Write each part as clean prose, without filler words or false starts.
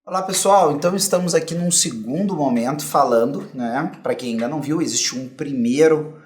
Olá pessoal, então estamos aqui num segundo momento falando, né? Para quem ainda não viu, existe um primeiro,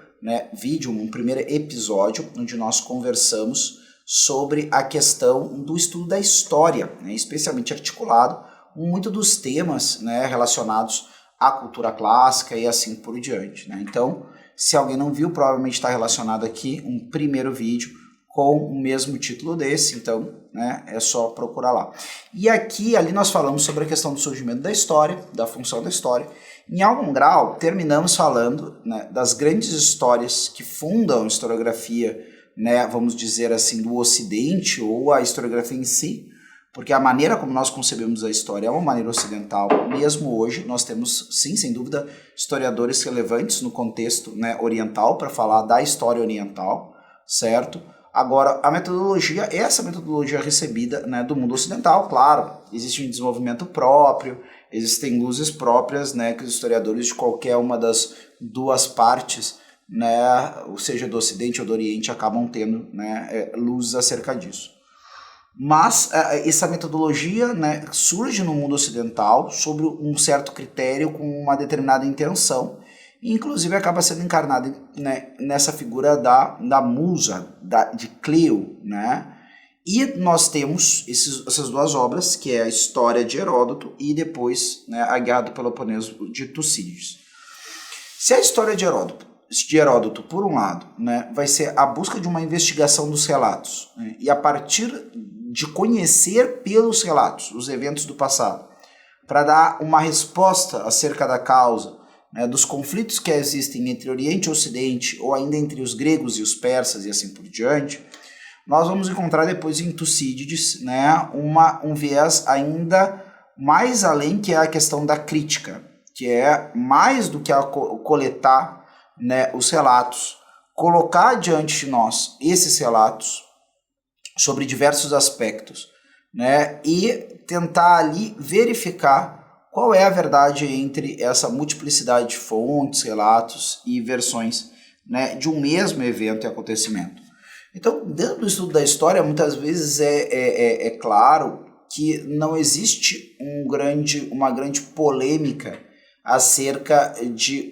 vídeo, um primeiro episódio onde nós conversamos sobre a questão do estudo da história, né, especialmente articulado com muito dos temas, né, relacionados à cultura clássica e assim por diante, né? Então, se alguém não viu, provavelmente está relacionado aqui um primeiro vídeo com o mesmo título desse, então, né, é só procurar lá. E aqui, ali nós falamos sobre a questão do surgimento da história, da função da história. Em algum grau, terminamos falando, né, das grandes histórias que fundam a historiografia, né, vamos dizer assim, do Ocidente, ou a historiografia em si, porque a maneira como nós concebemos a história é uma maneira ocidental. Mesmo hoje, nós temos, sim, sem dúvida, historiadores relevantes no contexto, né, oriental, para falar da história oriental, certo? Agora, a metodologia, essa metodologia recebida, né, do mundo ocidental, claro, existe um desenvolvimento próprio, existem luzes próprias, né, que os historiadores de qualquer uma das duas partes, né, ou seja, do Ocidente ou do Oriente, acabam tendo, né, luzes acerca disso. Mas essa metodologia, né, surge no mundo ocidental sobre um certo critério com uma determinada intenção, inclusive acaba sendo encarnada, né, nessa figura da musa, de Cleo, né? E nós temos essas duas obras, que é a História de Heródoto e depois, né, a Guerra do Peloponeso de Tucídides. Se a História de Heródoto, por um lado, né, vai ser a busca de uma investigação dos relatos, né, e a partir de conhecer pelos relatos os eventos do passado, para dar uma resposta acerca da causa, né, dos conflitos que existem entre Oriente e Ocidente, ou ainda entre os gregos e os persas e assim por diante, nós vamos encontrar depois em Tucídides, né, um viés ainda mais além, que é a questão da crítica, que é mais do que coletar, né, os relatos, colocar diante de nós esses relatos sobre diversos aspectos, né, e tentar ali verificar qual é a verdade entre essa multiplicidade de fontes, relatos e versões, né, de um mesmo evento e acontecimento. Então, dentro do estudo da história, muitas vezes é claro que não existe uma grande polêmica acerca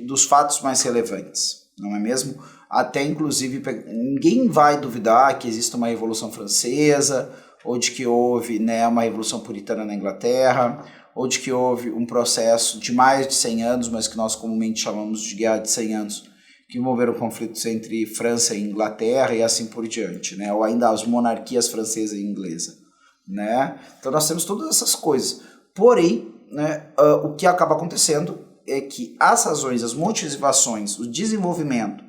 dos fatos mais relevantes, não é mesmo? Até, inclusive, ninguém vai duvidar que existe uma Revolução Francesa, ou de que houve, né, uma Revolução Puritana na Inglaterra, ou de que houve um processo de mais de 100 anos, mas que nós comumente chamamos de Guerra de 100 anos, que envolveram conflitos entre França e Inglaterra e assim por diante, né? Ou ainda as monarquias francesa e inglesa, né? Então nós temos todas essas coisas. Porém, né, o que acaba acontecendo é que as razões, as motivações, o desenvolvimento,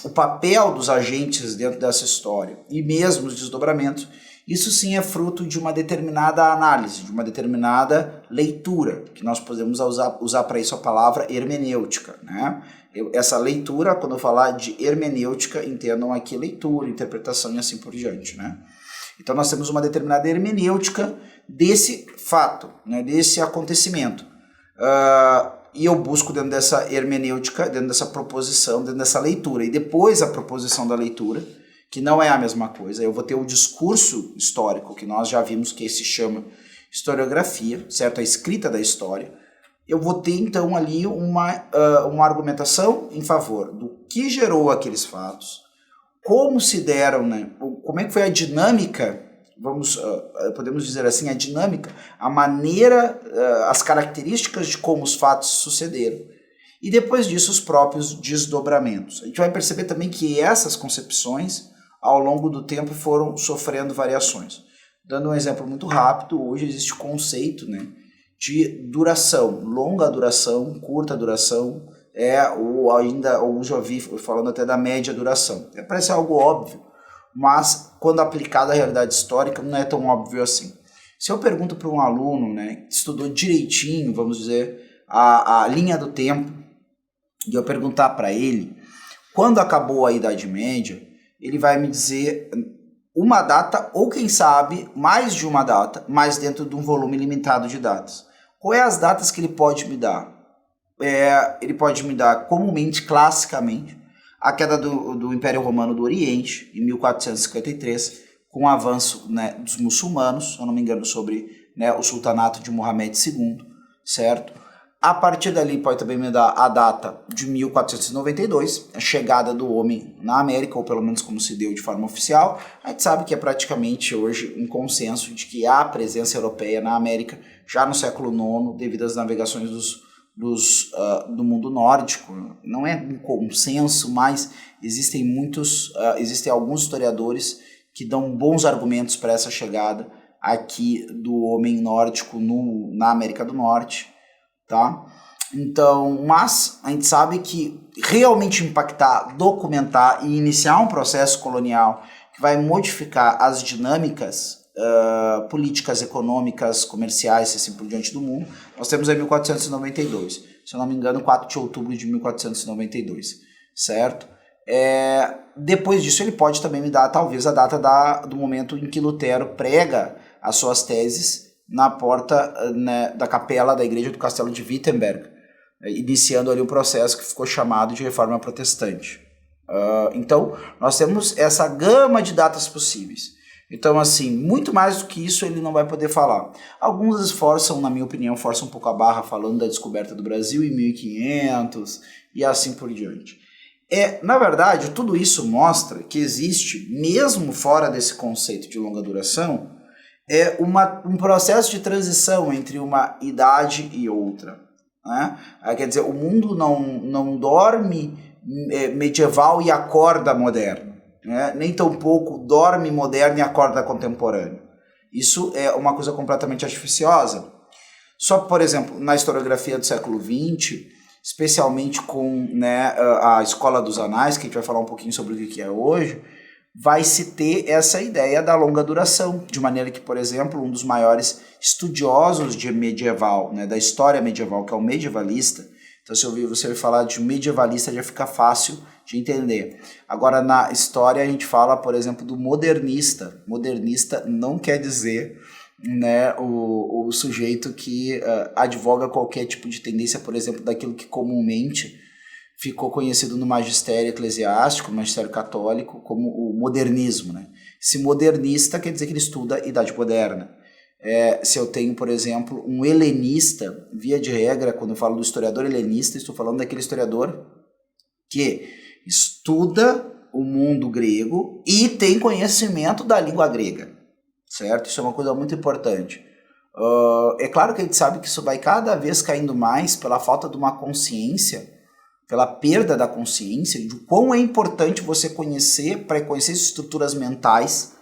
o papel dos agentes dentro dessa história e mesmo os desdobramentos, isso sim é fruto de uma determinada análise, de uma determinada leitura, que nós podemos usar para isso a palavra hermenêutica, né? Essa leitura, quando eu falar de hermenêutica, entendam aqui leitura, interpretação e assim por diante, né? Então nós temos uma determinada hermenêutica desse fato, né, desse acontecimento. E eu busco dentro dessa hermenêutica, dentro dessa proposição, dentro dessa leitura. E depois a proposição da leitura, que não é a mesma coisa. Eu vou ter o discurso histórico, que nós já vimos que se chama historiografia, certo? A escrita da história. Eu vou ter, então, ali uma argumentação em favor do que gerou aqueles fatos, como se deram, né? Como é que foi a dinâmica, podemos dizer assim, a dinâmica, a maneira, as características de como os fatos sucederam. E depois disso, os próprios desdobramentos. A gente vai perceber também que essas concepções, ao longo do tempo, foram sofrendo variações. Dando um exemplo muito rápido, hoje existe o conceito, né, de duração, longa duração, curta duração, ou ainda, alguns já ouvi falando até da média duração. Parece algo óbvio, mas quando aplicado à realidade histórica não é tão óbvio assim. Se eu pergunto para um aluno, né, que estudou direitinho, vamos dizer, a linha do tempo, e eu perguntar para ele quando acabou a Idade Média, ele vai me dizer uma data, ou quem sabe, mais de uma data, mas dentro de um volume limitado de datas. Qual é as datas que ele pode me dar? Ele pode me dar comumente, classicamente, a queda do Império Romano do Oriente, em 1453, com o avanço, né, dos muçulmanos, se eu não me engano, sobre né, o sultanato de Muhammad II, certo? A partir dali pode também me dar a data de 1492, a chegada do homem na América, ou pelo menos como se deu de forma oficial. A gente sabe que é praticamente hoje um consenso de que há presença europeia na América já no século IX, devido às navegações do mundo nórdico. Não é um consenso, mas existem alguns historiadores que dão bons argumentos para essa chegada aqui do homem nórdico na América do Norte. Tá? Então, mas a gente sabe que realmente impactar, documentar e iniciar um processo colonial que vai modificar as dinâmicas políticas, econômicas, comerciais e assim por diante do mundo, nós temos em 1492, se eu não me engano, 4 de outubro de 1492, certo? Depois disso ele pode também me dar talvez a data do momento em que Lutero prega as suas teses na porta, né, da capela da igreja do castelo de Wittenberg, iniciando ali um processo que ficou chamado de Reforma Protestante. Então, nós temos essa gama de datas possíveis. Então, assim, muito mais do que isso ele não vai poder falar. Alguns esforçam, na minha opinião, forçam um pouco a barra falando da descoberta do Brasil em 1500 e assim por diante. Na verdade, tudo isso mostra que existe, mesmo fora desse conceito de longa duração, um processo de transição entre uma idade e outra. Né? Quer dizer, o mundo não dorme medieval e acorda moderno. Né? Nem tampouco dorme moderno e acorda contemporâneo. Isso é uma coisa completamente artificiosa. Só que, por exemplo, na historiografia do século XX, especialmente com, né, a Escola dos Anais, que a gente vai falar um pouquinho sobre o que é hoje, vai se ter essa ideia da longa duração, de maneira que, por exemplo, um dos maiores estudiosos de medieval, né, da história medieval, que é o medievalista, então se você ouvir falar de medievalista já fica fácil de entender. Agora, na história a gente fala, por exemplo, do modernista. Modernista não quer dizer, né, o sujeito que advoga qualquer tipo de tendência, por exemplo, daquilo que comumente ficou conhecido no magistério eclesiástico, no magistério católico, como o modernismo. Né? Esse modernista quer dizer que ele estuda a Idade Moderna. Se eu tenho, por exemplo, um helenista, via de regra, quando eu falo do historiador helenista, estou falando daquele historiador que estuda o mundo grego e tem conhecimento da língua grega, certo? Isso é uma coisa muito importante. É claro que a gente sabe que isso vai cada vez caindo mais pela falta de uma consciência, pela perda da consciência, de quão é importante você conhecer, para conhecer estruturas mentais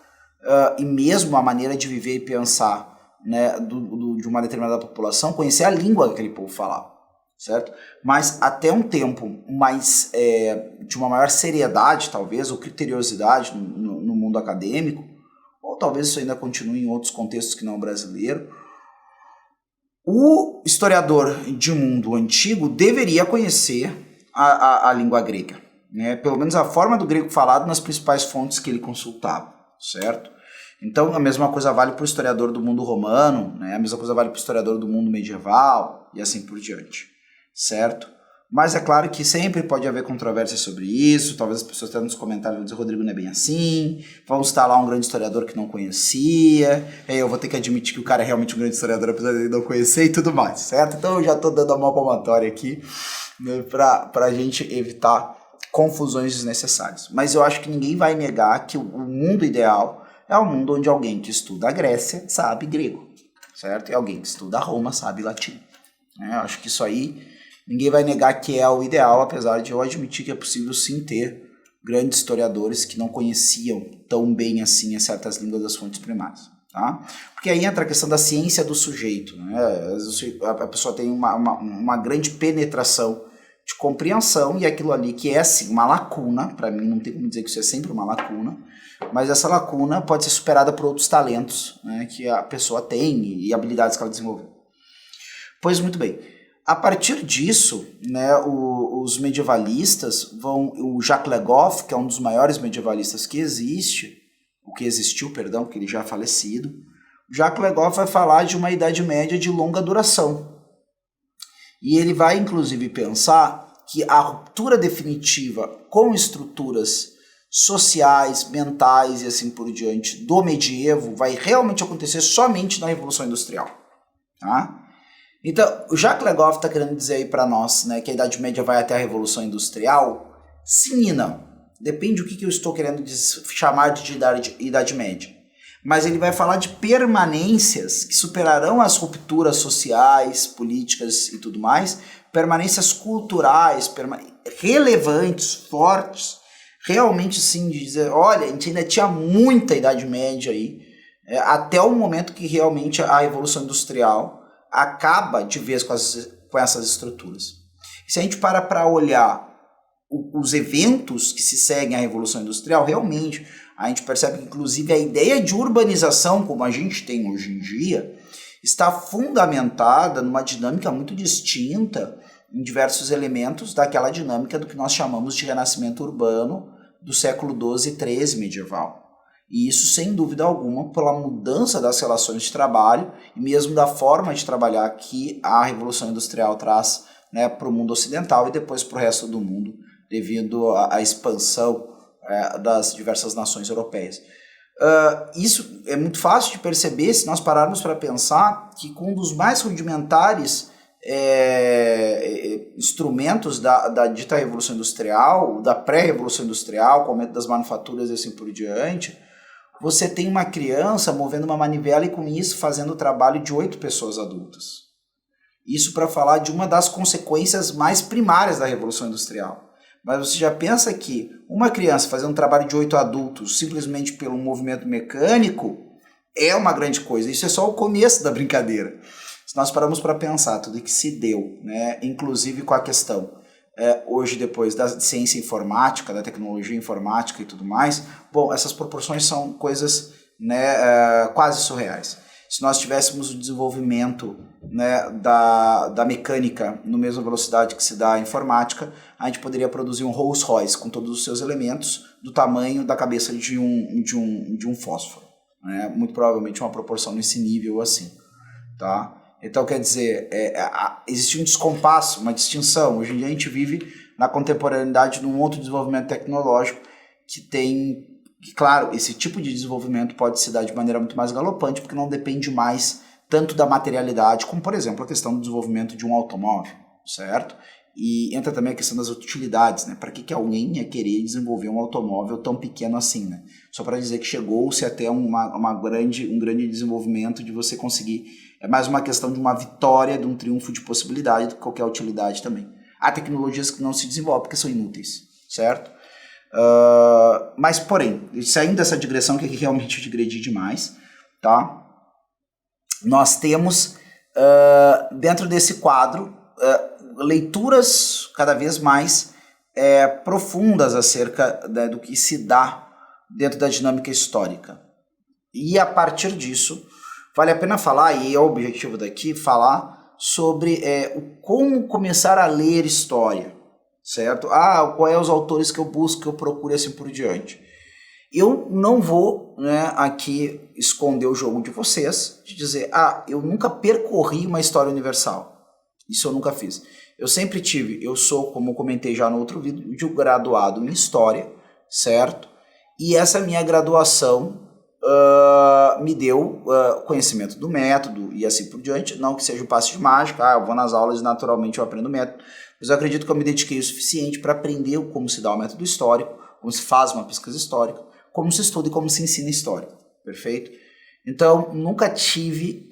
e mesmo a maneira de viver e pensar, né, de uma determinada população, conhecer a língua que aquele povo falava, certo? Mas até um tempo mais de uma maior seriedade, talvez, ou criteriosidade no mundo acadêmico, ou talvez isso ainda continue em outros contextos que não o brasileiro, o historiador de mundo antigo deveria conhecer a língua grega, né? Pelo menos a forma do grego falado nas principais fontes que ele consultava, certo? Então a mesma coisa vale para o historiador do mundo romano, né? A mesma coisa vale para o historiador do mundo medieval e assim por diante, certo? Mas é claro que sempre pode haver controvérsia sobre isso, talvez as pessoas até nos comentários vão dizer, Rodrigo, não é bem assim, vamos estar lá um grande historiador que não conhecia, eu vou ter que admitir que o cara é realmente um grande historiador, apesar de ele não conhecer e tudo mais, certo? Então eu já estou dando a mão palmatória aqui, né, para a gente evitar confusões desnecessárias. Mas eu acho que ninguém vai negar que o mundo ideal é um mundo onde alguém que estuda a Grécia sabe grego, certo? E alguém que estuda a Roma sabe latim. Eu acho que isso aí ninguém vai negar que é o ideal, apesar de eu admitir que é possível sim ter grandes historiadores que não conheciam tão bem assim as certas línguas das fontes primárias. Tá? Porque aí entra a questão da ciência do sujeito. Né? A pessoa tem uma grande penetração de compreensão e aquilo ali que é assim uma lacuna, para mim não tem como dizer que isso é sempre uma lacuna, mas essa lacuna pode ser superada por outros talentos, né, que a pessoa tem e habilidades que ela desenvolveu. Pois muito bem. A partir disso, né, os medievalistas o Jacques Le Goff, que é um dos maiores medievalistas que existiu, porque ele já é falecido, o Jacques Le Goff vai falar de uma Idade Média de longa duração. E ele vai, inclusive, pensar que a ruptura definitiva com estruturas sociais, mentais e assim por diante do medievo vai realmente acontecer somente na Revolução Industrial. Tá? Então, o Jacques Legoff está querendo dizer aí para nós, né, que a Idade Média vai até a Revolução Industrial? Sim e não. Depende do que eu estou querendo chamar de Idade Média. Mas ele vai falar de permanências que superarão as rupturas sociais, políticas e tudo mais, permanências culturais, relevantes, fortes, realmente sim, de dizer, olha, a gente ainda tinha muita Idade Média aí, até o momento que realmente a Revolução Industrial acaba de vez com essas estruturas. Se a gente para olhar os eventos que se seguem à Revolução Industrial, realmente a gente percebe que, inclusive, a ideia de urbanização, como a gente tem hoje em dia, está fundamentada numa dinâmica muito distinta em diversos elementos daquela dinâmica do que nós chamamos de renascimento urbano do século XII e XIII medieval. E isso, sem dúvida alguma, pela mudança das relações de trabalho e mesmo da forma de trabalhar que a Revolução Industrial traz, né, para o mundo ocidental e depois para o resto do mundo, devido à expansão das diversas nações europeias. Isso é muito fácil de perceber se nós pararmos para pensar que com um dos mais rudimentares instrumentos da dita Revolução Industrial, da pré-Revolução Industrial, com o aumento das manufaturas e assim por diante, você tem uma criança movendo uma manivela e com isso fazendo o trabalho de 8 pessoas adultas. Isso para falar de uma das consequências mais primárias da Revolução Industrial. Mas você já pensa que uma criança fazendo um trabalho de 8 adultos simplesmente pelo movimento mecânico é uma grande coisa. Isso é só o começo da brincadeira. Se nós paramos para pensar tudo que se deu, né, inclusive com a questão hoje depois da ciência informática, da tecnologia informática e tudo mais, bom, essas proporções são coisas, né, quase surreais. Se nós tivéssemos o desenvolvimento, né, da mecânica na mesma velocidade que se dá a informática, a gente poderia produzir um Rolls Royce com todos os seus elementos do tamanho da cabeça de um fósforo. Né? Muito provavelmente uma proporção nesse nível assim. Tá? Então, quer dizer, existe um descompasso, uma distinção. Hoje em dia a gente vive na contemporaneidade de um outro desenvolvimento tecnológico que tem... Que, claro, esse tipo de desenvolvimento pode se dar de maneira muito mais galopante, porque não depende mais tanto da materialidade, como, por exemplo, a questão do desenvolvimento de um automóvel, certo? E entra também a questão das utilidades, né? Para que alguém ia querer desenvolver um automóvel tão pequeno assim, né? Só para dizer que chegou-se até um grande desenvolvimento de você conseguir... É mais uma questão de uma vitória, de um triunfo de possibilidade do que qualquer utilidade também. Há tecnologias que não se desenvolvem porque são inúteis, certo? Mas, porém, saindo dessa digressão que realmente eu digredi demais, tá? Nós temos dentro desse quadro leituras cada vez mais profundas acerca, né, do que se dá dentro da dinâmica histórica. E a partir disso, vale a pena falar, e é o objetivo daqui, falar sobre como começar a ler história. Certo? Quais são os autores que eu busco, que eu procuro e assim por diante. Eu não vou, né, aqui esconder o jogo de vocês, de dizer, eu nunca percorri uma história universal. Isso eu nunca fiz. Eu sempre eu sou, como eu comentei já no outro vídeo, graduado em História, certo? E essa minha graduação me deu conhecimento do método e assim por diante. Não que seja um passe de mágica, eu vou nas aulas e naturalmente eu aprendo o método. Mas eu acredito que eu me dediquei o suficiente para aprender como se dá o método histórico, como se faz uma pesquisa histórica, como se estuda e como se ensina história. Perfeito? Então, nunca tive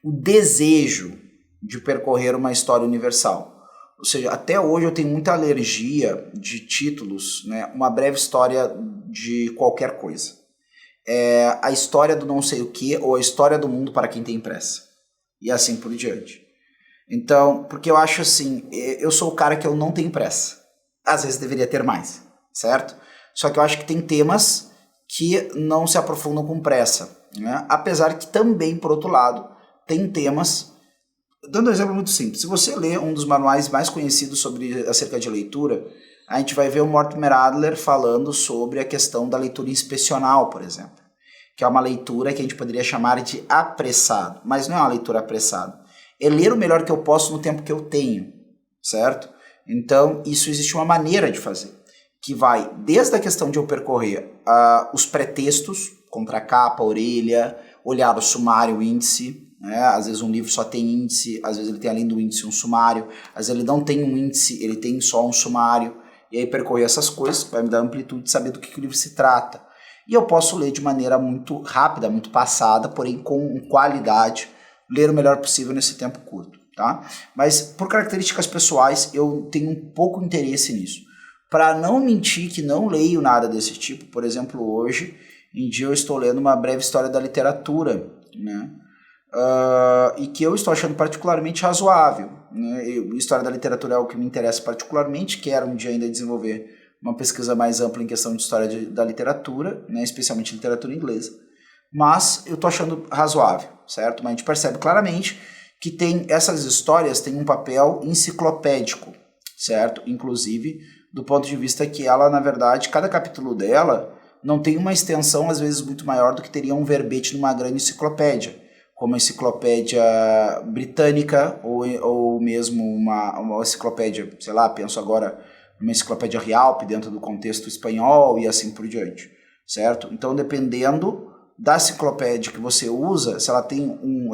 o desejo de percorrer uma história universal. Ou seja, até hoje eu tenho muita alergia de títulos, né? Uma breve história de qualquer coisa. A história do não sei o que ou a história do mundo para quem tem pressa. E assim por diante. Então, porque eu acho assim, eu sou o cara que eu não tenho pressa. Às vezes deveria ter mais, certo? Só que eu acho que tem temas que não se aprofundam com pressa, né? Apesar que também, por outro lado, tem temas... Dando um exemplo muito simples, se você ler um dos manuais mais conhecidos acerca de leitura, a gente vai ver o Mortimer Adler falando sobre a questão da leitura inspecional, por exemplo, que é uma leitura que a gente poderia chamar de apressado, mas não é uma leitura apressada. É ler o melhor que eu posso no tempo que eu tenho, certo? Então, isso existe uma maneira de fazer, que vai desde a questão de eu percorrer os pretextos, contracapa, orelha, olhar o sumário, o índice, né? Às vezes um livro só tem índice, às vezes ele tem além do índice um sumário, às vezes ele não tem um índice, ele tem só um sumário, e aí percorrer essas coisas vai me dar amplitude de saber do que o livro se trata. E eu posso ler de maneira muito rápida, muito passada, porém com qualidade, ler o melhor possível nesse tempo curto, tá? Mas por características pessoais eu tenho um pouco interesse nisso. Para não mentir que não leio nada desse tipo, por exemplo, hoje em dia eu estou lendo uma breve história da literatura, né? E que eu estou achando particularmente razoável, né? História da literatura é o que me interessa particularmente, quero um dia ainda desenvolver uma pesquisa mais ampla em questão de história da literatura, né? Especialmente literatura inglesa, mas eu estou achando razoável, certo? Mas a gente percebe claramente que essas histórias têm um papel enciclopédico, certo? Inclusive do ponto de vista que ela, na verdade, cada capítulo dela não tem uma extensão, às vezes, muito maior do que teria um verbete numa grande enciclopédia, como a enciclopédia britânica ou mesmo uma enciclopédia, sei lá, penso agora numa enciclopédia Rialp dentro do contexto espanhol e assim por diante, certo? Então, dependendo da enciclopédia que você usa, se ela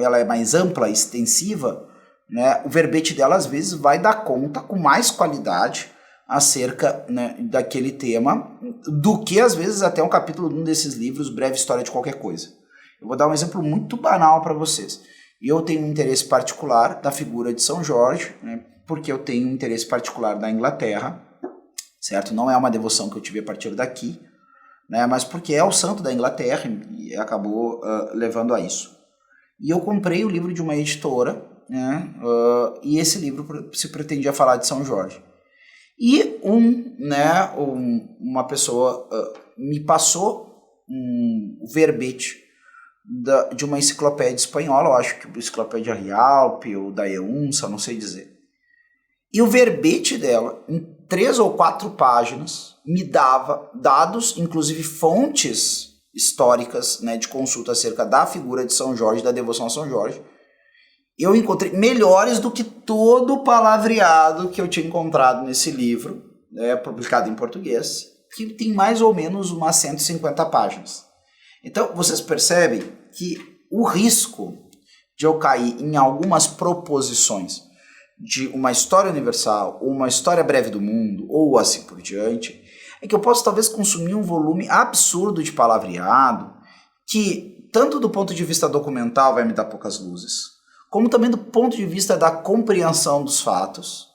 ela é mais ampla, extensiva, né, o verbete dela, às vezes, vai dar conta com mais qualidade acerca, né, daquele tema, do que às vezes até um capítulo de um desses livros, Breve História de Qualquer Coisa. Eu vou dar um exemplo muito banal para vocês. Eu tenho um interesse particular da figura de São Jorge, né, porque eu tenho um interesse particular da Inglaterra, certo? Não é uma devoção que eu tive a partir daqui, né, mas porque é o santo da Inglaterra e acabou levando a isso. E eu comprei o livro de uma editora, né, e esse livro se pretendia falar de São Jorge. E uma pessoa me passou um verbete de uma enciclopédia espanhola, eu acho que a enciclopédia Rialp ou da EUNSA, não sei dizer. E o verbete dela, em 3 ou 4 páginas, me dava dados, inclusive fontes históricas, né, de consulta acerca da figura de São Jorge, da devoção a São Jorge. Eu encontrei melhores do que todo o palavreado que eu tinha encontrado nesse livro, né, publicado em português, que tem mais ou menos umas 150 páginas. Então, vocês percebem que o risco de eu cair em algumas proposições de uma história universal, ou uma história breve do mundo, ou assim por diante, é que eu posso talvez consumir um volume absurdo de palavreado, que tanto do ponto de vista documental vai me dar poucas luzes, como também do ponto de vista da compreensão dos fatos,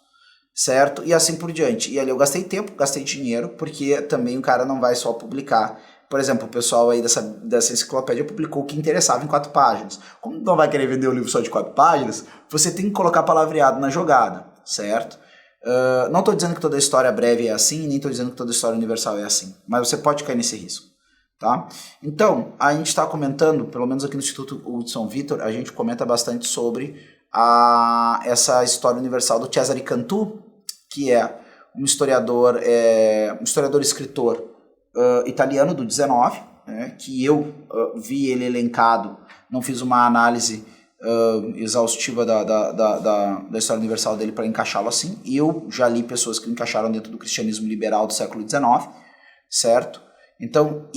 certo? E assim por diante. E ali eu gastei tempo, gastei dinheiro, porque também o cara não vai só publicar. Por exemplo, o pessoal aí dessa enciclopédia publicou o que interessava em 4 páginas. Como não vai querer vender um livro só de 4 páginas, você tem que colocar palavreado na jogada, certo? Não estou dizendo que toda história breve é assim, nem estou dizendo que toda história universal é assim, mas você pode cair nesse risco. Tá? Então, a gente está comentando, pelo menos aqui no Instituto Hudson Vitor, a gente comenta bastante sobre essa história universal do Cesare Cantù, que é um historiador escritor italiano do 19, né, que eu vi ele elencado, não fiz uma análise exaustiva da história universal dele para encaixá-lo assim. Eu já li pessoas que encaixaram dentro do cristianismo liberal do século XIX, certo? Então,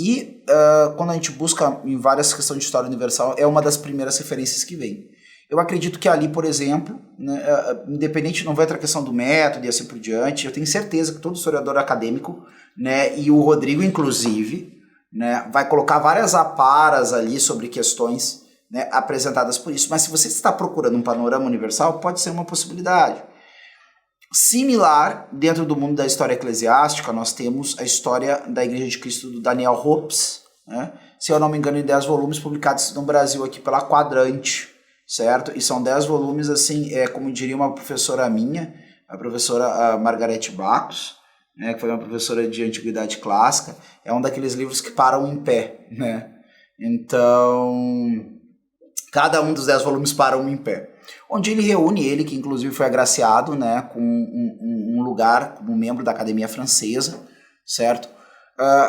quando a gente busca em várias questões de história universal, é uma das primeiras referências que vem. Eu acredito que ali, por exemplo, né, independente, não vai ter a questão do método e assim por diante, eu tenho certeza que todo historiador acadêmico, né, e o Rodrigo inclusive, né, vai colocar várias aparas ali sobre questões, né, apresentadas por isso. Mas se você está procurando um panorama universal, pode ser uma possibilidade. Similar, dentro do mundo da história eclesiástica, nós temos a história da Igreja de Cristo do Daniel Hopes, né? Se eu não me engano, em 10 volumes publicados no Brasil aqui pela Quadrante, certo? E são 10 volumes, assim, como diria uma professora minha, a professora Margarete Bacos, né, que foi uma professora de Antiguidade Clássica, é um daqueles livros que param em pé, né? Então, cada um dos 10 volumes param em pé. Onde ele reúne, ele que inclusive foi agraciado, né, com um lugar como membro da Academia Francesa, certo?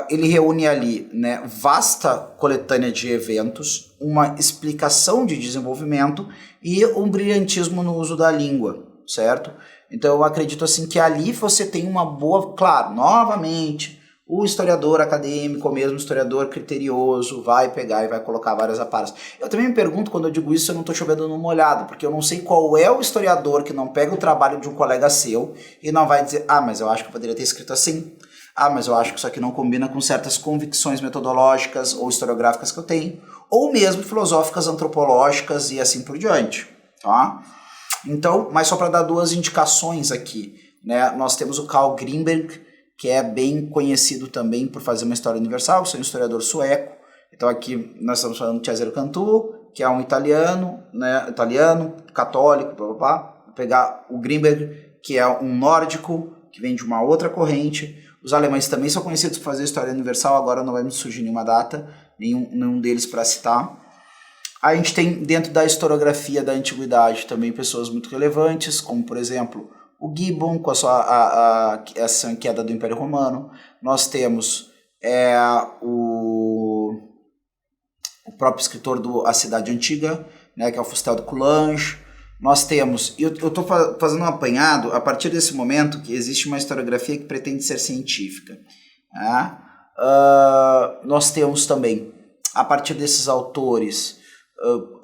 Ele reúne ali, né, vasta coletânea de eventos, uma explicação de desenvolvimento e um brilhantismo no uso da língua, certo? Então eu acredito assim que ali você tem uma boa, claro, novamente, o historiador acadêmico, mesmo historiador criterioso, vai pegar e vai colocar várias aparas. Eu também me pergunto, quando eu digo isso, eu não estou chovendo no molhado, porque eu não sei qual é o historiador que não pega o trabalho de um colega seu e não vai dizer, mas eu acho que eu poderia ter escrito assim, mas eu acho que isso aqui não combina com certas convicções metodológicas ou historiográficas que eu tenho, ou mesmo filosóficas, antropológicas e assim por diante, tá? Então, mas só para dar duas indicações aqui, né? Nós temos o Carl Grimberg, que é bem conhecido também por fazer uma história universal, é um historiador sueco. Então aqui nós estamos falando de Cesare Cantù, que é um italiano, né? Italiano, católico, blá, blá, blá. Vou pegar o Grimberg, que é um nórdico, que vem de uma outra corrente. Os alemães também são conhecidos por fazer história universal, agora não vai me surgir nenhuma data, nenhum deles para citar. A gente tem dentro da historiografia da antiguidade também pessoas muito relevantes, como por exemplo o Gibbon com a sua essa queda do Império Romano. Nós temos o próprio escritor do A Cidade Antiga, né, que é o Fustel de Coulanges. Nós temos, eu estou fazendo um apanhado a partir desse momento que existe uma historiografia que pretende ser científica. Né? Nós temos também, a partir desses autores,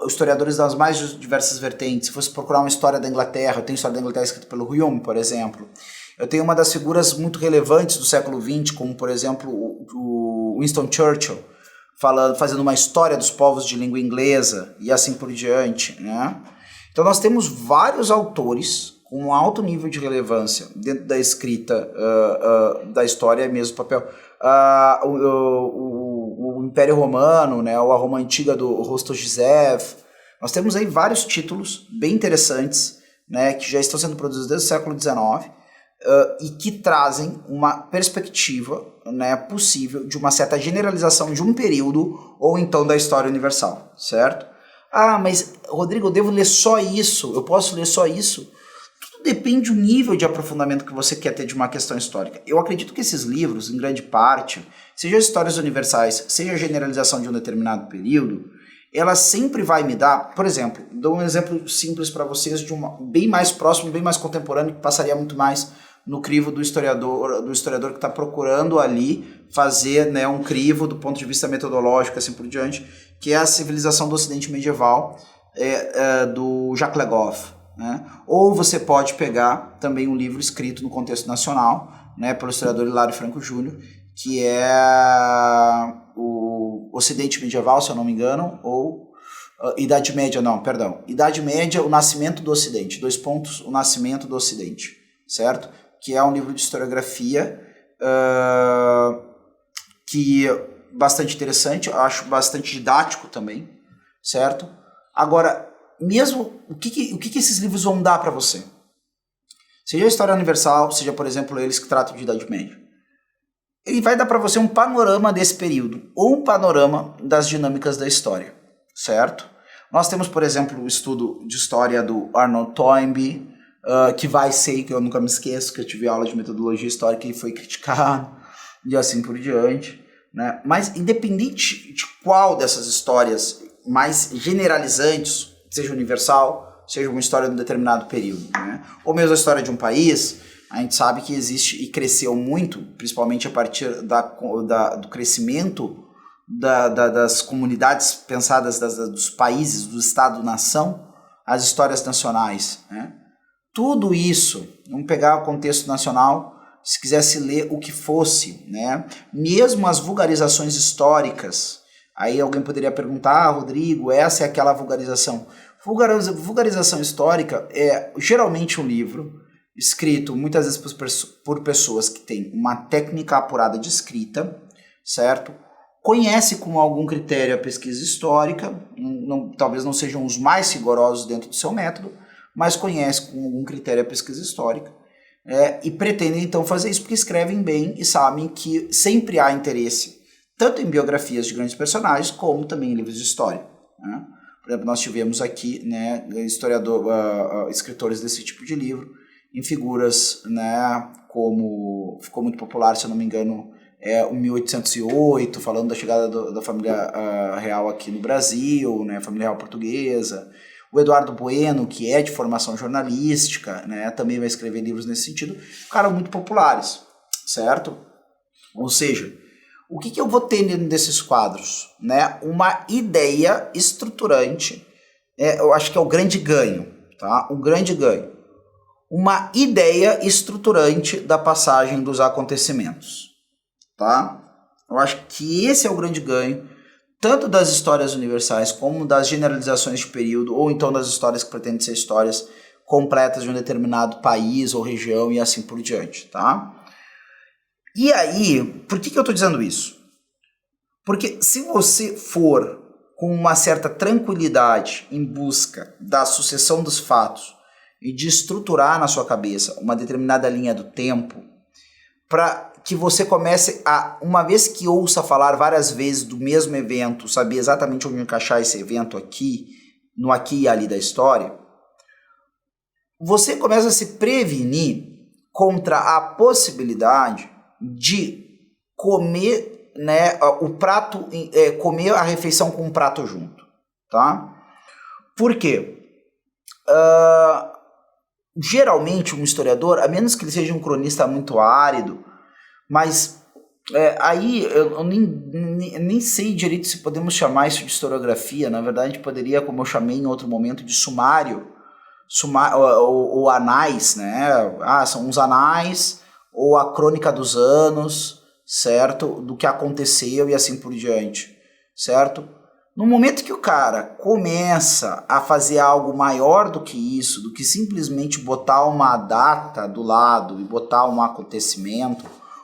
historiadores das mais diversas vertentes. Se fosse procurar uma história da Inglaterra, eu tenho história da Inglaterra escrita pelo Hume, por exemplo. Eu tenho uma das figuras muito relevantes do século XX, como por exemplo o Winston Churchill, fazendo uma história dos povos de língua inglesa e assim por diante, né? Então nós temos vários autores com um alto nível de relevância dentro da escrita da história, mesmo papel. O Império Romano, né, ou a Roma Antiga do Rostogizev. Nós temos aí vários títulos bem interessantes, né, que já estão sendo produzidos desde o século XIX e que trazem uma perspectiva, né, possível de uma certa generalização de um período ou então da história universal, certo? Mas Rodrigo, eu devo ler só isso? Eu posso ler só isso? Tudo depende do nível de aprofundamento que você quer ter de uma questão histórica. Eu acredito que esses livros, em grande parte, seja histórias universais, seja a generalização de um determinado período, ela sempre vai me dar, por exemplo, dou um exemplo simples para vocês de bem mais próximo, bem mais contemporâneo, que passaria muito mais no crivo do historiador que está procurando ali fazer, né, um crivo do ponto de vista metodológico, assim por diante, que é a Civilização do Ocidente Medieval, do Jacques Le Goff. Né? Ou você pode pegar também um livro escrito no contexto nacional, né, pelo historiador Hilário Franco Júnior, que é o Ocidente Medieval, se eu não me engano, ou Idade Média, Idade Média, o Nascimento do Ocidente, o Nascimento do Ocidente, certo? Que é um livro de historiografia que é bastante interessante, eu acho bastante didático também, certo? Agora, mesmo, o que esses livros vão dar para você? Seja a História Universal, seja, por exemplo, eles que tratam de Idade Média. Ele vai dar para você um panorama desse período, ou um panorama das dinâmicas da história, certo? Nós temos, por exemplo, o estudo de história do Arnold Toynbee, que vai ser, que eu nunca me esqueço, que eu tive aula de metodologia histórica e foi criticado, e assim por diante. Né? Mas independente de qual dessas histórias mais generalizantes, seja universal, seja uma história de um determinado período, né? Ou mesmo a história de um país, a gente sabe que existe e cresceu muito, principalmente a partir do crescimento das comunidades pensadas dos países, do Estado-nação, as histórias nacionais. Né? Tudo isso, vamos pegar o contexto nacional, se quisesse ler o que fosse, né? Mesmo as vulgarizações históricas, aí alguém poderia perguntar, Rodrigo, essa é aquela vulgarização. Vulgarização histórica é geralmente um livro escrito muitas vezes por pessoas que têm uma técnica apurada de escrita, certo? Conhece com algum critério a pesquisa histórica, talvez não sejam os mais rigorosos dentro do seu método, mas conhece com algum critério a pesquisa histórica. E pretendem então fazer isso porque escrevem bem e sabem que sempre há interesse tanto em biografias de grandes personagens como também em livros de história. Né? Por exemplo, nós tivemos aqui, né, escritores desse tipo de livro em figuras, né, como ficou muito popular, se eu não me engano, o 1808, falando da chegada da família real aqui no Brasil, né, a família real portuguesa. O Eduardo Bueno, que é de formação jornalística, né, também vai escrever livros nesse sentido, caras muito populares, certo? Ou seja, o que eu vou ter dentro desses quadros? Né? Uma ideia estruturante, eu acho que é o grande ganho, tá? O grande ganho. Uma ideia estruturante da passagem dos acontecimentos, tá? Eu acho que esse é o grande ganho, tanto das histórias universais como das generalizações de período, ou então das histórias que pretendem ser histórias completas de um determinado país ou região e assim por diante, tá? E aí, por que eu estou dizendo isso? Porque se você for com uma certa tranquilidade em busca da sucessão dos fatos e de estruturar na sua cabeça uma determinada linha do tempo, para que você comece a, uma vez que ouça falar várias vezes do mesmo evento, saber exatamente onde encaixar esse evento aqui, no aqui e ali da história, você começa a se prevenir contra a possibilidade de comer, né, o prato, comer a refeição com um prato junto, tá? Por quê? Geralmente um historiador, a menos que ele seja um cronista muito árido, mas aí eu nem sei direito se podemos chamar isso de historiografia. Na verdade, a gente poderia, como eu chamei em outro momento, de sumário, ou anais, né? São os anais, ou a crônica dos anos, certo? Do que aconteceu e assim por diante, certo? No momento que o cara começa a fazer algo maior do que isso, do que simplesmente botar uma data do lado e botar um acontecimento,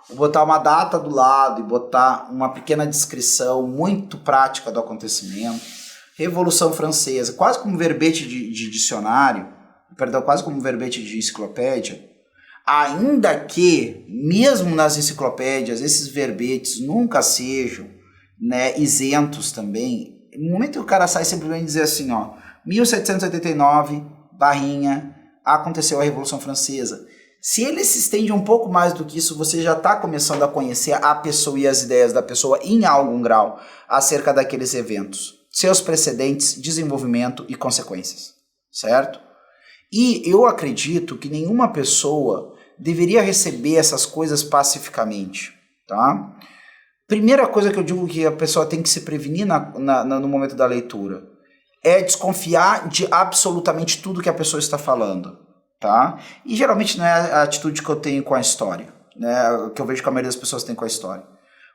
ou botar uma data do lado e botar uma pequena descrição muito prática do acontecimento, Revolução Francesa, quase como verbete de dicionário, perdão, quase como verbete de enciclopédia, ainda que, mesmo nas enciclopédias, esses verbetes nunca sejam, né, isentos também. No momento que o cara sai simplesmente dizer assim, 1789, barrinha, aconteceu a Revolução Francesa. Se ele se estende um pouco mais do que isso, você já está começando a conhecer a pessoa e as ideias da pessoa em algum grau acerca daqueles eventos, seus precedentes, desenvolvimento e consequências, certo? E eu acredito que nenhuma pessoa deveria receber essas coisas pacificamente, tá? Primeira coisa que eu digo que a pessoa tem que se prevenir no momento da leitura é desconfiar de absolutamente tudo que a pessoa está falando, tá? E geralmente não é a atitude que eu tenho com a história, né? Que eu vejo que a maioria das pessoas tem com a história.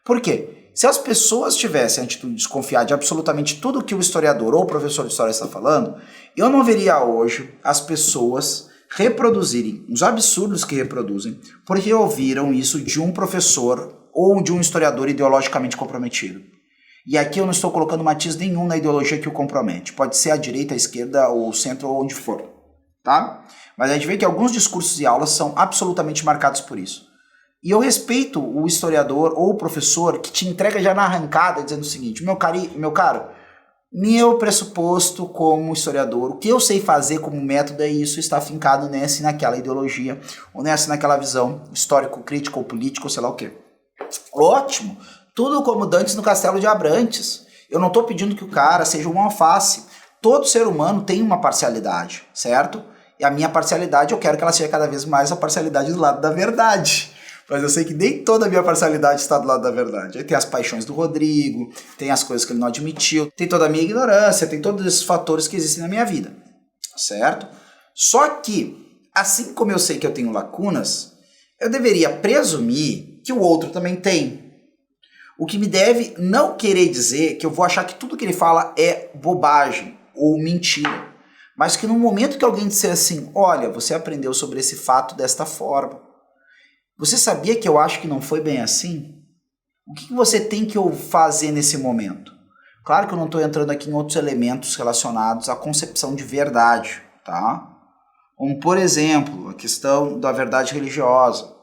Por quê? Se as pessoas tivessem a atitude de desconfiar de absolutamente tudo que o historiador ou o professor de história está falando, eu não veria hoje as pessoas reproduzirem os absurdos que reproduzem porque ouviram isso de um professor ou de um historiador ideologicamente comprometido. E aqui eu não estou colocando matiz nenhum na ideologia que o compromete. Pode ser a direita, a esquerda, ou o centro, ou onde for, tá? Mas a gente vê que alguns discursos e aulas são absolutamente marcados por isso. E eu respeito o historiador ou o professor que te entrega já na arrancada dizendo o seguinte: meu caro, meu pressuposto como historiador, o que eu sei fazer como método é isso, está fincado nessa e naquela ideologia, ou nessa e naquela visão histórico-crítica ou política, ou sei lá o quê. Ótimo! Tudo como Dantes no Castelo de Abrantes. Eu não estou pedindo que o cara seja um alface. Todo ser humano tem uma parcialidade, certo? E a minha parcialidade, eu quero que ela seja cada vez mais a parcialidade do lado da verdade. Mas eu sei que nem toda a minha parcialidade está do lado da verdade. Aí tem as paixões do Rodrigo, tem as coisas que ele não admitiu, tem toda a minha ignorância, tem todos esses fatores que existem na minha vida, certo? Só que, assim como eu sei que eu tenho lacunas, eu deveria presumir que o outro também tem. O que me deve não querer dizer que eu vou achar que tudo que ele fala é bobagem ou mentira. Mas que no momento que alguém disser assim, olha, você aprendeu sobre esse fato desta forma, você sabia que eu acho que não foi bem assim? O que você tem que fazer nesse momento? Claro que eu não estou entrando aqui em outros elementos relacionados à concepção de verdade, tá? Como, por exemplo, a questão da verdade religiosa,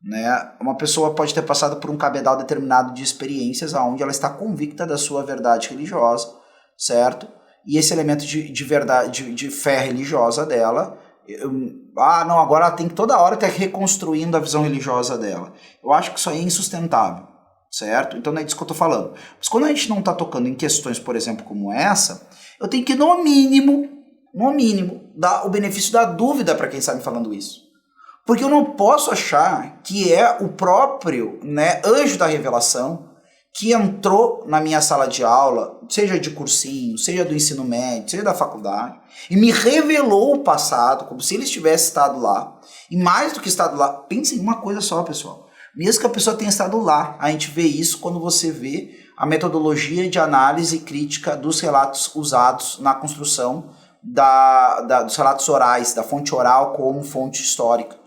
né? Uma pessoa pode ter passado por um cabedal determinado de experiências onde ela está convicta da sua verdade religiosa, certo? E esse elemento de verdade, de fé religiosa dela, não, agora ela tem que toda hora estar reconstruindo a visão religiosa dela. Eu acho que isso aí é insustentável, certo? Então não é disso que eu estou falando. Mas quando a gente não está tocando em questões, por exemplo, como essa, eu tenho que, no mínimo, no mínimo, dar o benefício da dúvida para quem está me falando isso. Porque eu não posso achar que é o próprio, né, anjo da revelação que entrou na minha sala de aula, seja de cursinho, seja do ensino médio, seja da faculdade, e me revelou o passado, como se ele tivesse estado lá. E mais do que estado lá, pense em uma coisa só, pessoal. Mesmo que a pessoa tenha estado lá, a gente vê isso quando você vê a metodologia de análise crítica dos relatos usados na construção dos relatos orais, da fonte oral como fonte histórica.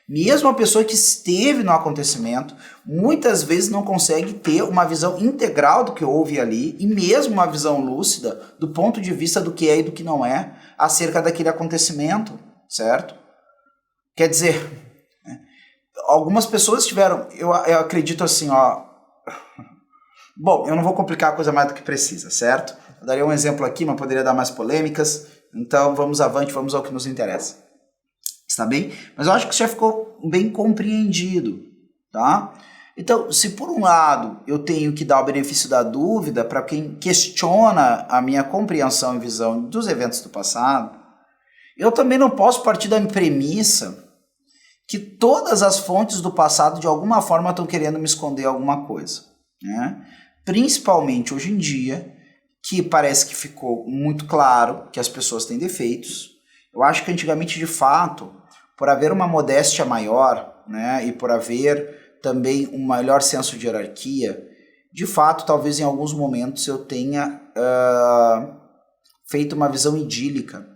Mesmo a pessoa que esteve no acontecimento, muitas vezes não consegue ter uma visão integral do que houve ali, e mesmo uma visão lúcida do ponto de vista do que é e do que não é, acerca daquele acontecimento, certo? Quer dizer, algumas pessoas tiveram, eu acredito assim, ó... Bom, eu não vou complicar a coisa mais do que precisa, certo? Eu daria um exemplo aqui, mas poderia dar mais polêmicas, então vamos avante, vamos ao que nos interessa. Está bem? Mas eu acho que isso já ficou bem compreendido, tá? Então, se por um lado eu tenho que dar o benefício da dúvida para quem questiona a minha compreensão e visão dos eventos do passado, eu também não posso partir da premissa que todas as fontes do passado de alguma forma estão querendo me esconder alguma coisa, né? Principalmente hoje em dia, que parece que ficou muito claro que as pessoas têm defeitos. Eu acho que antigamente, de fato, por haver uma modéstia maior, né, e por haver também um maior senso de hierarquia, de fato, talvez em alguns momentos eu tenha feito uma visão idílica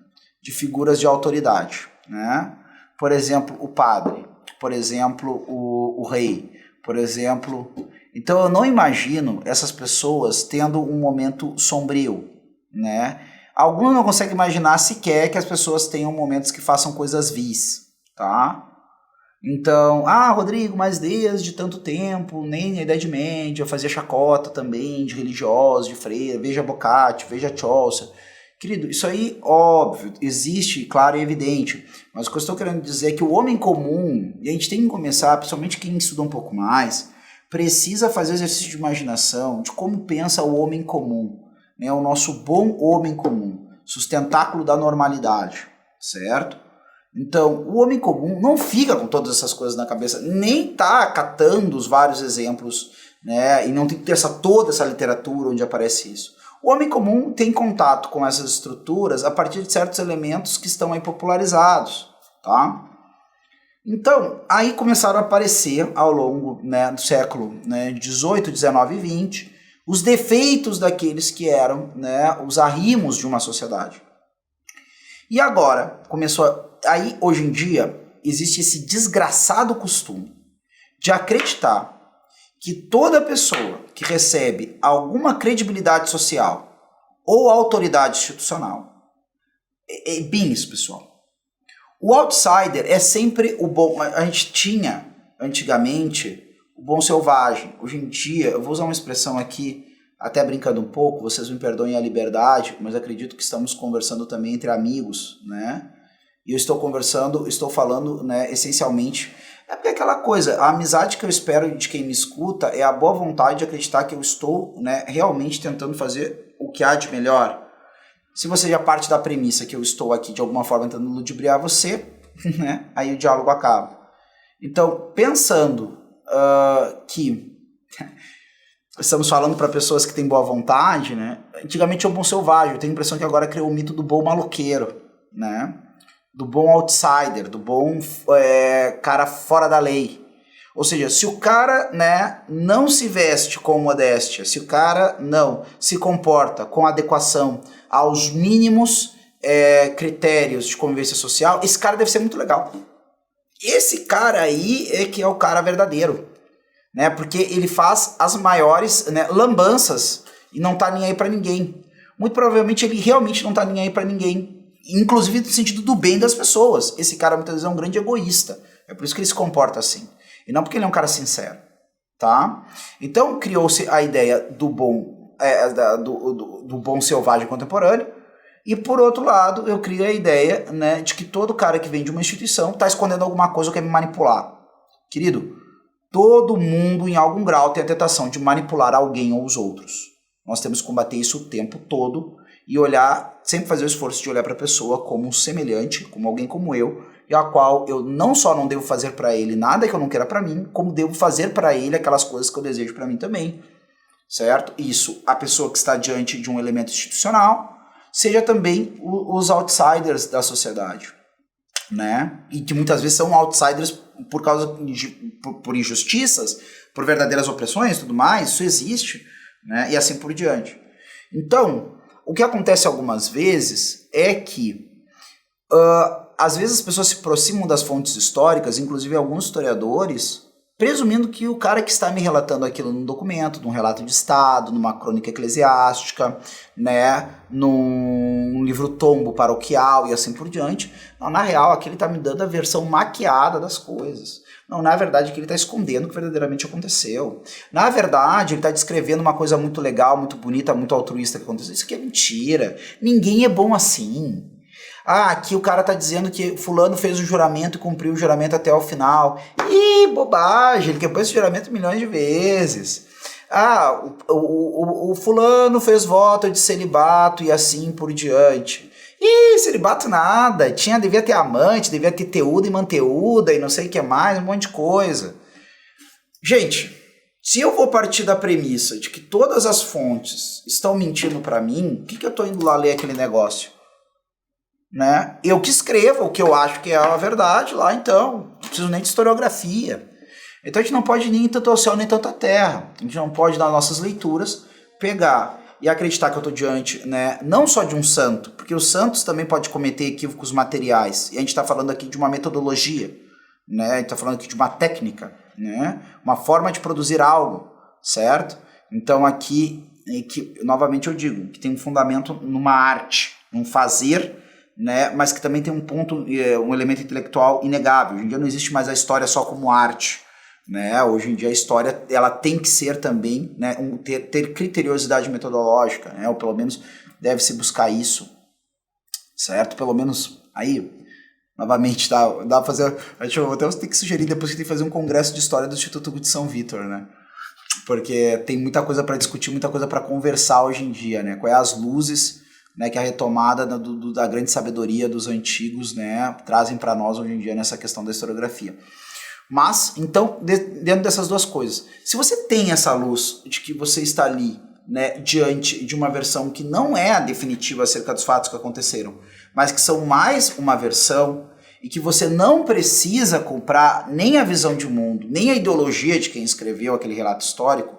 de figuras de autoridade, né? Por exemplo, o padre, por exemplo, o rei, por exemplo... Então eu não imagino essas pessoas tendo um momento sombrio, né? Alguns não conseguem imaginar sequer que as pessoas tenham momentos que façam coisas vis, tá? Então, Rodrigo, mas desde tanto tempo, nem na Idade Média, fazia chacota também de religiosos, de freira, veja Boccaccio, veja Chaucer. Querido, isso aí, óbvio, existe, claro e evidente, mas o que eu estou querendo dizer é que o homem comum, e a gente tem que começar, principalmente quem estuda um pouco mais, precisa fazer exercício de imaginação de como pensa o homem comum, né, o nosso bom homem comum, sustentáculo da normalidade, certo? Então, o homem comum não fica com todas essas coisas na cabeça, nem está catando os vários exemplos, né, e não tem que ter toda essa literatura onde aparece isso. O homem comum tem contato com essas estruturas a partir de certos elementos que estão aí popularizados, tá? Então, aí começaram a aparecer ao longo, né, do século, né, 18, 19 e 20, os defeitos daqueles que eram, né, os arrimos de uma sociedade. E agora, aí hoje em dia, existe esse desgraçado costume de acreditar que toda pessoa que recebe alguma credibilidade social ou autoridade institucional, é bem isso, pessoal. O outsider é sempre o bom. A gente tinha, antigamente, o bom selvagem. Hoje em dia, eu vou usar uma expressão aqui, até brincando um pouco, vocês me perdoem a liberdade, mas acredito que estamos conversando também entre amigos, né? E eu estou falando, né, essencialmente, é porque aquela coisa, a amizade que eu espero de quem me escuta é a boa vontade de acreditar que eu estou, né, realmente tentando fazer o que há de melhor. Se você já parte da premissa que eu estou aqui de alguma forma tentando ludibriar você, né, aí o diálogo acaba. Então, pensando que estamos falando para pessoas que têm boa vontade, né, antigamente é o bom selvagem, eu tenho a impressão que agora criou o mito do bom maloqueiro, né, do bom outsider, do bom cara fora da lei. Ou seja, se o cara, né, não se veste com modéstia, se o cara não se comporta com adequação aos mínimos critérios de convivência social, esse cara deve ser muito legal. Esse cara aí é que é o cara verdadeiro, né? Porque ele faz as maiores, né, lambanças e não tá nem aí pra ninguém. Muito provavelmente ele realmente não tá nem aí pra ninguém, inclusive no sentido do bem das pessoas. Esse cara muitas vezes é um grande egoísta, é por isso que ele se comporta assim. E não porque ele é um cara sincero, tá? Então criou-se a ideia do bom, do bom selvagem contemporâneo, e por outro lado eu criei a ideia, né, de que todo cara que vem de uma instituição está escondendo alguma coisa ou quer me manipular. Querido, todo mundo em algum grau tem a tentação de manipular alguém ou os outros. Nós temos que combater isso o tempo todo, e olhar, sempre fazer o esforço de olhar para a pessoa como um semelhante, como alguém como eu, e a qual eu não só não devo fazer para ele nada que eu não queira para mim, como devo fazer para ele aquelas coisas que eu desejo para mim também, certo? Isso, a pessoa que está diante de um elemento institucional, seja também os outsiders da sociedade, né? E que muitas vezes são outsiders por causa por injustiças, por verdadeiras opressões e tudo mais, isso existe, né? E assim por diante. Então, o que acontece algumas vezes é que às vezes as pessoas se aproximam das fontes históricas, inclusive alguns historiadores, presumindo que o cara que está me relatando aquilo num documento, num relato de Estado, numa crônica eclesiástica, né, num livro tombo paroquial e assim por diante, não, na real aqui ele está me dando a versão maquiada das coisas. Não, na verdade que ele está escondendo o que verdadeiramente aconteceu. Na verdade ele está descrevendo uma coisa muito legal, muito bonita, muito altruísta que aconteceu. Isso aqui é mentira. Ninguém é bom assim. Ah, aqui o cara tá dizendo que fulano fez um juramento e cumpriu o juramento até o final. Ih, bobagem, ele quebrou esse juramento milhões de vezes. Ah, o fulano fez voto de celibato e assim por diante. Ih, celibato nada, devia ter amante, devia ter teuda e manteúda e não sei o que mais, um monte de coisa. Gente, se eu vou partir da premissa de que todas as fontes estão mentindo pra mim, por que eu tô indo lá ler aquele negócio? Né? Eu que escrevo o que eu acho que é a verdade lá, então não preciso nem de historiografia. Então a gente não pode nem tanto ao céu nem tanto à terra. A gente não pode, nas nossas leituras, pegar e acreditar que eu estou diante, né, não só de um santo, porque os santos também podem cometer equívocos materiais, e a gente está falando aqui de uma metodologia, né? A gente está falando aqui de uma técnica, né? Uma forma de produzir algo, certo? Então aqui, novamente eu digo, que tem um fundamento numa arte, num fazer, né, mas que também tem um ponto, um elemento intelectual inegável. Hoje em dia não existe mais a história só como arte, né? Hoje em dia a história ela tem que ser também, né, ter criteriosidade metodológica, né? Ou pelo menos deve-se buscar isso, certo? Pelo menos aí, novamente, dá pra fazer. Acho que até você tem que sugerir depois que tem que fazer um congresso de história do Instituto de São Vitor, né? Porque tem muita coisa para discutir, muita coisa para conversar hoje em dia, né? Quais as luzes, né, que a retomada da grande sabedoria dos antigos, né, trazem para nós hoje em dia nessa questão da historiografia. Mas, então, dentro dessas duas coisas, se você tem essa luz de que você está ali, né, diante de uma versão que não é a definitiva acerca dos fatos que aconteceram, mas que são mais uma versão e que você não precisa comprar nem a visão de mundo, nem a ideologia de quem escreveu aquele relato histórico,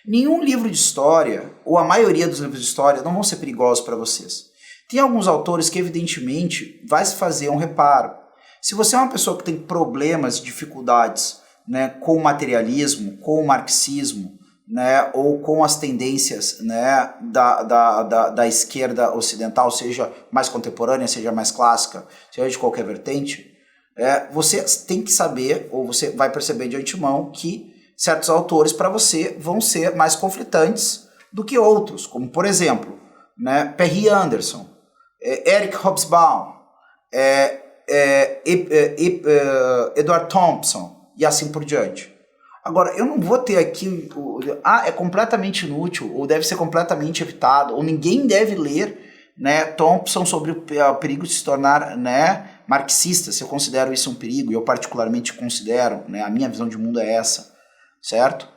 nenhum livro de história, ou a maioria dos livros de história, não vão ser perigosos para vocês. Tem alguns autores que, evidentemente, vai se fazer um reparo. Se você é uma pessoa que tem problemas, dificuldades, né, com o materialismo, com o marxismo, né, ou com as tendências, né, da esquerda ocidental, seja mais contemporânea, seja mais clássica, seja de qualquer vertente, você tem que saber, ou você vai perceber de antemão, que certos autores para você vão ser mais conflitantes do que outros, como por exemplo, né, Perry Anderson, Eric Hobsbawm, Edward Thompson e assim por diante. Agora, eu não vou ter aqui é completamente inútil, ou deve ser completamente evitado, ou ninguém deve ler, né, Thompson sobre o perigo de se tornar, né, marxista, se eu considero isso um perigo, e eu particularmente considero, né, a minha visão de mundo é essa, certo?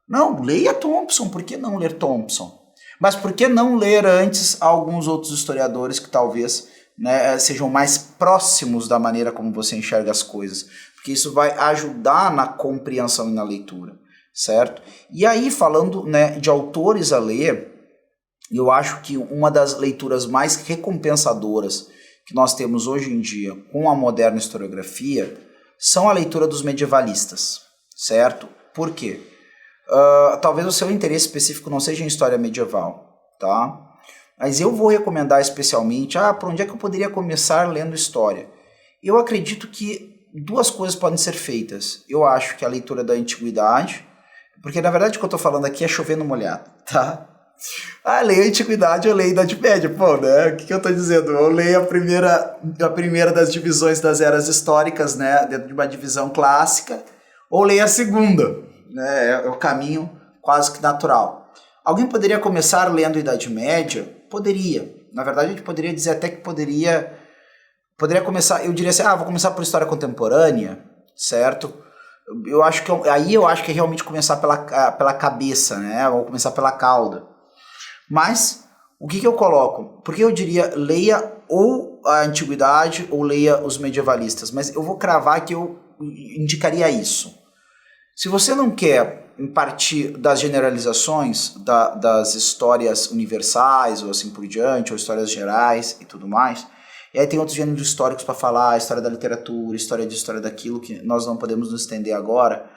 Não, leia Thompson, por que não ler Thompson? Mas por que não ler antes alguns outros historiadores que talvez, né, sejam mais próximos da maneira como você enxerga as coisas? Porque isso vai ajudar na compreensão e na leitura, certo? E aí, falando, né, de autores a ler, eu acho que uma das leituras mais recompensadoras que nós temos hoje em dia com a moderna historiografia são a leitura dos medievalistas, certo? Por quê? Talvez o seu interesse específico não seja em história medieval, tá? Mas eu vou recomendar especialmente, por onde é que eu poderia começar lendo história? Eu acredito que duas coisas podem ser feitas. Eu acho que a leitura da antiguidade, porque na verdade o que eu estou falando aqui é chover no molhado, tá? Leio a antiguidade, eu leio a Idade Média, pô, né? O que eu estou dizendo? Eu leio a primeira das divisões das eras históricas, né? Dentro de uma divisão clássica, ou leio a segunda, né? É o caminho quase que natural. Alguém poderia começar lendo a Idade Média? Poderia. na verdade a gente poderia dizer até que poderia começar, eu diria assim, vou começar por história contemporânea, certo? Eu acho que é realmente começar pela cabeça, né? Vou começar pela cauda. Mas, o que eu coloco? Porque eu diria, leia ou a antiguidade ou leia os medievalistas. Mas eu vou cravar que eu indicaria isso. Se você não quer partir das generalizações das histórias universais ou assim por diante, ou histórias gerais e tudo mais, e aí tem outros gêneros históricos para falar, história da literatura, história disso, história daquilo, que nós não podemos nos estender agora,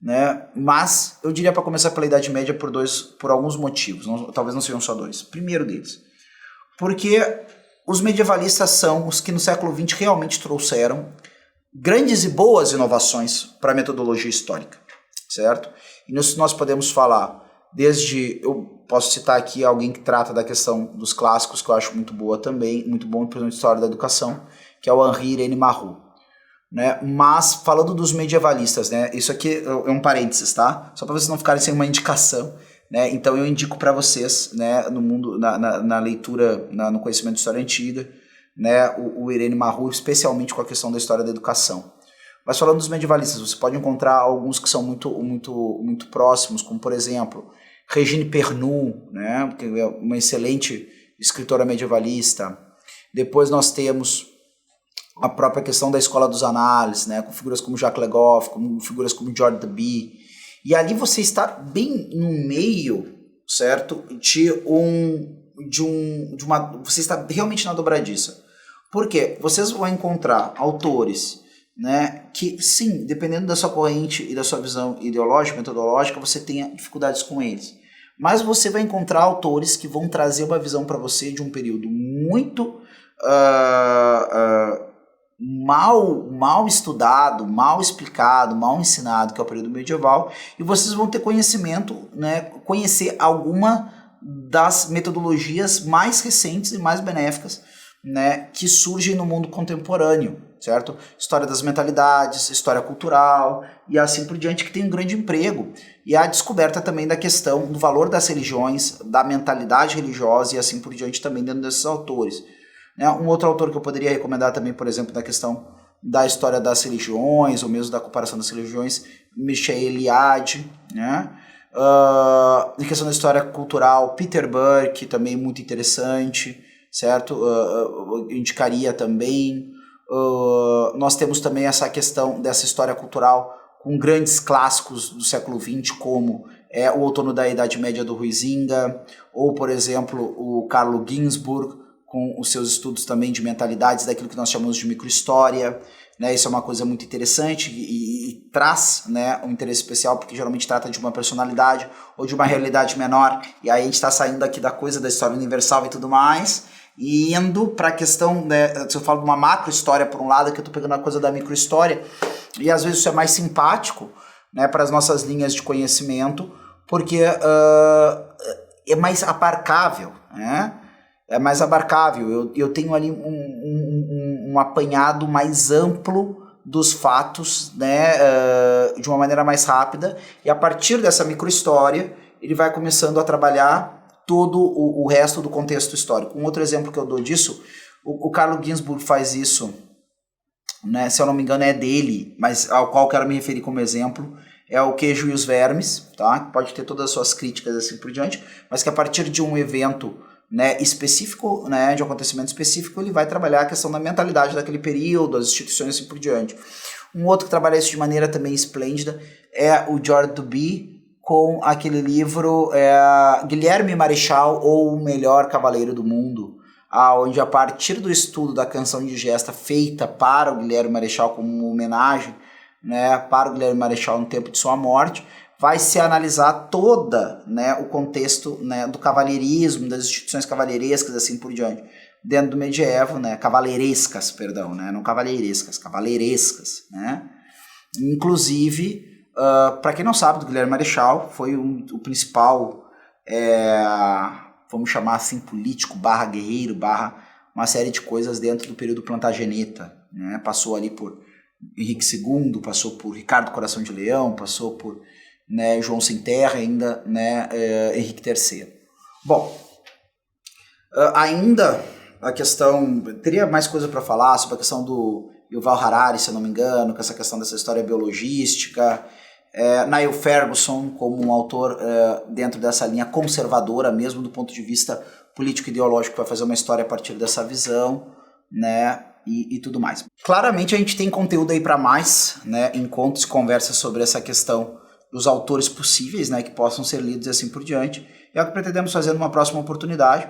né? Mas eu diria para começar pela Idade Média por alguns motivos, talvez não sejam só dois. Primeiro deles, porque os medievalistas são os que no século XX realmente trouxeram grandes e boas inovações para a metodologia histórica, certo? E nós podemos falar eu posso citar aqui alguém que trata da questão dos clássicos, que eu acho muito boa também, muito bom, por exemplo, história da educação, que é o Henri Irene Marrou, né? Mas falando dos medievalistas, né? Isso aqui é um parênteses, tá? Só para vocês não ficarem sem uma indicação, né? Então eu indico para vocês, né, no mundo, na leitura, no conhecimento de história antiga, né, o Irene Marrou, especialmente com a questão da história da educação. Mas falando dos medievalistas, você pode encontrar alguns que são muito próximos, como por exemplo Regine Pernoud, né, que é uma excelente escritora medievalista. Depois nós temos a própria questão da escola dos análises, né, com figuras como Jacques Le Goff, com figuras como George Deby. E ali você está bem no meio, certo, você está realmente na dobradiça. Por quê? Vocês vão encontrar autores, né, que sim, dependendo da sua corrente e da sua visão ideológica, metodológica, você tenha dificuldades com eles. Mas você vai encontrar autores que vão trazer uma visão para você de um período muito mal estudado, mal explicado, mal ensinado, que é o período medieval, e vocês vão ter conhecimento, né, conhecer alguma das metodologias mais recentes e mais benéficas, né, que surgem no mundo contemporâneo, certo? História das mentalidades, história cultural e assim por diante, que tem um grande emprego. E a descoberta também da questão do valor das religiões, da mentalidade religiosa e assim por diante também dentro desses autores. Né? Um outro autor que eu poderia recomendar também, por exemplo, na questão da história das religiões, ou mesmo da comparação das religiões, Michel Eliade, né? Em questão da história cultural, Peter Burke, também muito interessante, certo? Eu indicaria também. Nós temos também essa questão dessa história cultural com grandes clássicos do século XX, como O Outono da Idade Média do Huizinga, ou, por exemplo, o Carlo Ginzburg, com os seus estudos também de mentalidades, daquilo que nós chamamos de microhistória, né? Isso é uma coisa muito interessante e traz, né, um interesse especial, porque geralmente trata de uma personalidade ou de uma realidade menor, e aí a gente está saindo aqui da coisa da história universal e tudo mais, e indo para a questão, né, se eu falo de uma macro história por um lado, que eu estou pegando a coisa da microhistória, e às vezes isso é mais simpático, né, para as nossas linhas de conhecimento, porque é mais abarcável, né? É mais abarcável. Eu tenho ali um apanhado mais amplo dos fatos, né, de uma maneira mais rápida, e a partir dessa microhistória ele vai começando a trabalhar todo o resto do contexto histórico. Um outro exemplo que eu dou disso, o Carlo Ginzburg faz isso, né, se eu não me engano é dele, mas ao qual eu quero me referir como exemplo, é o Queijo e os Vermes, tá? Pode ter todas as suas críticas assim por diante, mas que a partir de um evento, né, específico, né, de um acontecimento específico, ele vai trabalhar a questão da mentalidade daquele período, as instituições assim por diante. Um outro que trabalha isso de maneira também esplêndida é o George Deby, com aquele livro Guilherme Marechal ou o Melhor Cavaleiro do Mundo, onde a partir do estudo da canção de gesta feita para o Guilherme Marechal como uma homenagem, né, para o Guilherme Marechal no tempo de sua morte, vai se analisar toda, né, o contexto, né, do cavalheirismo, das instituições cavalheirescas, assim por diante, dentro do medievo, né, cavaleirescas, perdão, né, não cavalheirescas, cavaleirescas, né, inclusive, para quem não sabe, do Guilherme Marechal, foi o principal, vamos chamar assim, político, barra guerreiro, barra uma série de coisas dentro do período Plantageneta, né, passou ali por Henrique II, passou por Ricardo Coração de Leão, passou por, né, João Sem Terra, ainda, né, Henrique III. Bom, Ainda a questão, teria mais coisa para falar sobre a questão do Yuval Harari, se eu não me engano, com essa questão dessa história biologística, Niall Ferguson como um autor dentro dessa linha conservadora, mesmo do ponto de vista político-ideológico, vai fazer uma história a partir dessa visão, né, e tudo mais. Claramente a gente tem conteúdo aí para mais, né, encontros e conversas sobre essa questão dos autores possíveis, né, que possam ser lidos e assim por diante. É o que pretendemos fazer numa próxima oportunidade,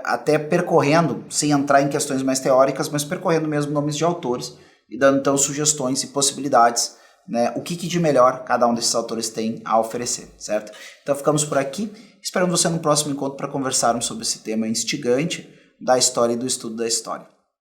até percorrendo, sem entrar em questões mais teóricas, mas percorrendo mesmo nomes de autores e dando então sugestões e possibilidades, né, o que de melhor cada um desses autores tem a oferecer, certo? Então ficamos por aqui, esperando você no próximo encontro para conversarmos sobre esse tema instigante da história e do estudo da história.